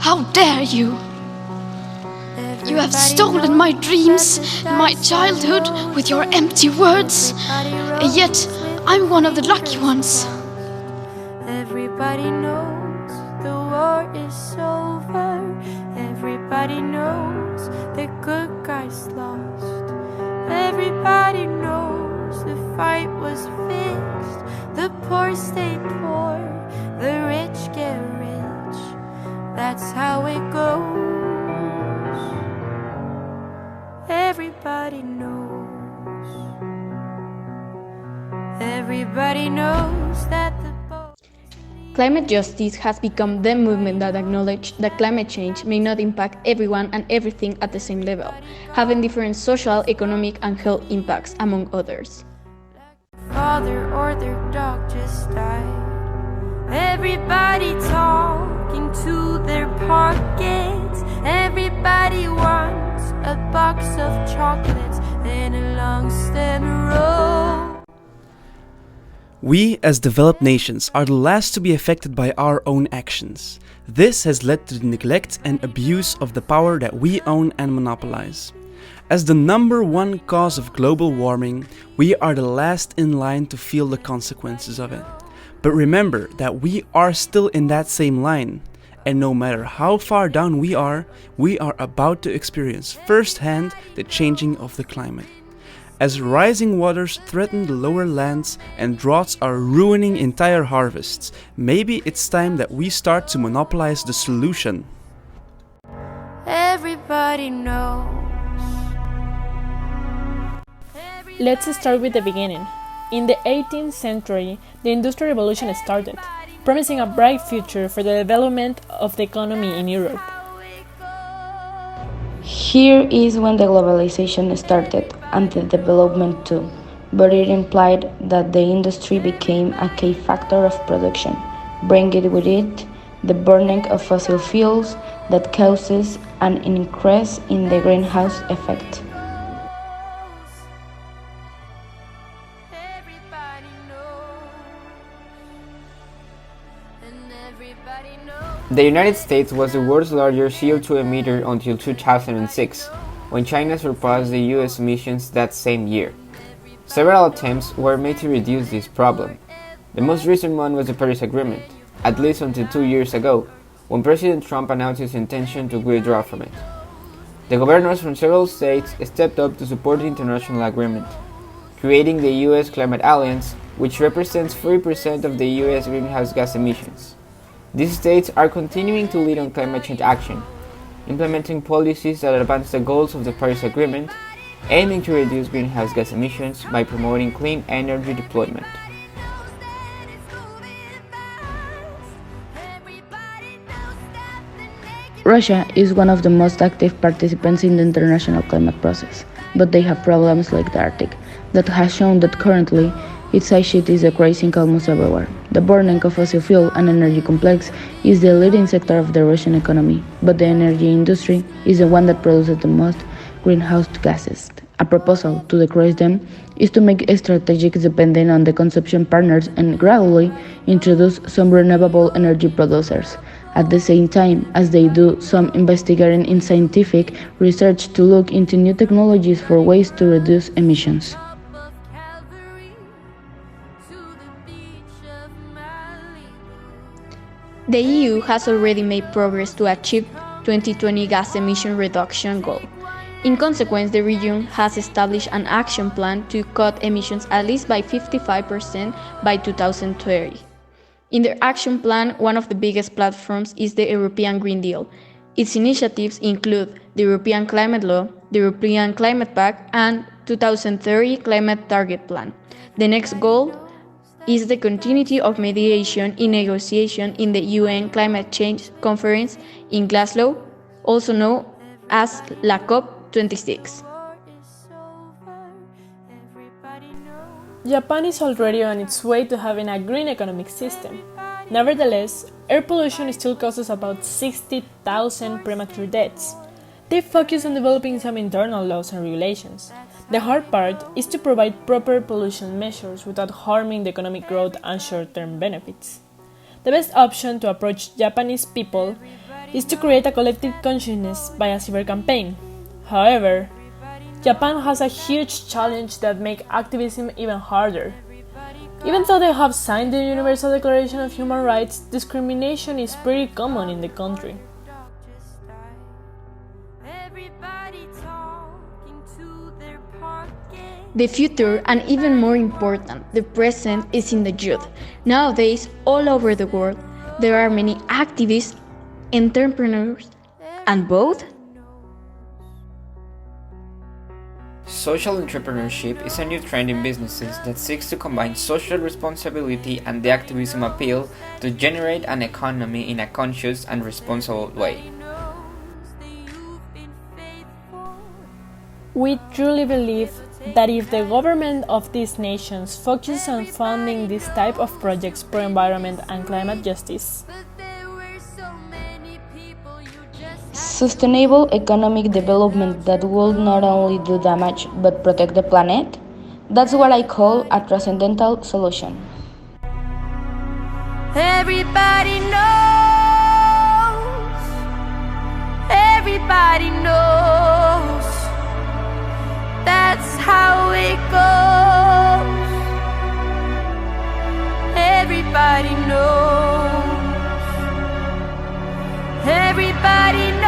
How dare you! You have stolen my dreams, my childhood, with your empty words. And yet, I'm one of the lucky ones. Everybody knows the war is over. Everybody knows the good guys lost. Everybody knows the fight was fixed. The poor stay poor, the rich get rich. That's how it goes. Everybody knows. Everybody knows that the Climate justice has become the movement that acknowledges that climate change may not impact everyone and everything at the same level, having different social, economic, and health impacts, among others. Father or their dog just died. Everybody talking to their pockets. Everybody wants a box of chocolates and a long stem roll. We, as developed nations, are the last to be affected by our own actions. This has led to the neglect and abuse of the power that we own and monopolize. As the #1 cause of global warming, we are the last in line to feel the consequences of it. But remember that we are still in that same line, and no matter how far down we are about to experience firsthand the changing of the climate. As rising waters threaten the lower lands and droughts are ruining entire harvests, maybe it's time that we start to monopolize the solution. Everybody knows. Let's start with the beginning. In the 18th century, the Industrial Revolution started, promising a bright future for the development of the economy in Europe. Here is when the globalization started, and the development too, but it implied that the industry became a key factor of production, bringing with it the burning of fossil fuels that causes an increase in the greenhouse effect. The United States was the world's largest CO2 emitter until 2006, when China surpassed the US emissions that same year. Several attempts were made to reduce this problem. The most recent one was the Paris Agreement, at least until 2 years ago, when President Trump announced his intention to withdraw from it. The governors from several states stepped up to support the international agreement, creating the US Climate Alliance, which represents 40% of the US greenhouse gas emissions. These states are continuing to lead on climate change action, implementing policies that advance the goals of the Paris Agreement, aiming to reduce greenhouse gas emissions by promoting clean energy deployment. Russia is one of the most active participants in the international climate process, but they have problems like the Arctic, that has shown that currently its ice sheet is decreasing almost everywhere. The burning of fossil fuel and energy complex is the leading sector of the Russian economy, but the energy industry is the one that produces the most greenhouse gases. A proposal to decrease them is to make strategic dependent on the consumption partners and gradually introduce some renewable energy producers, at the same time as they do some investigating in scientific research to look into new technologies for ways to reduce emissions. The EU has already made progress to achieve 2020 gas emission reduction goal. In consequence, the region has established an action plan to cut emissions at least by 55% by 2030. In their action plan, one of the biggest platforms is the European Green Deal. Its initiatives include the European Climate Law, the European Climate Pact, and 2030 Climate Target Plan. The next goal is the continuity of mediation in negotiation in the UN Climate Change Conference in Glasgow, also known as la COP26. Japan is already on its way to having a green economic system. Nevertheless, air pollution still causes about 60,000 premature deaths. They focus on developing some internal laws and regulations. The hard part is to provide proper pollution measures without harming the economic growth and short-term benefits. The best option to approach Japanese people is to create a collective consciousness by a cyber campaign. However, Japan has a huge challenge that makes activism even harder. Even though they have signed the Universal Declaration of Human Rights, discrimination is pretty common in the country. The future, and even more important, the present, is in the youth. Nowadays, all over the world, there are many activists, entrepreneurs, and both. Social entrepreneurship is a new trend in businesses that seeks to combine social responsibility and the activism appeal to generate an economy in a conscious and responsible way. We truly believe that if the government of these nations focuses on funding this type of projects for environment and climate justice, Sustainable economic development that will not only do damage but protect the planet? That's what I call a transcendental solution. Everybody knows, that's how it goes. Everybody knows, everybody knows.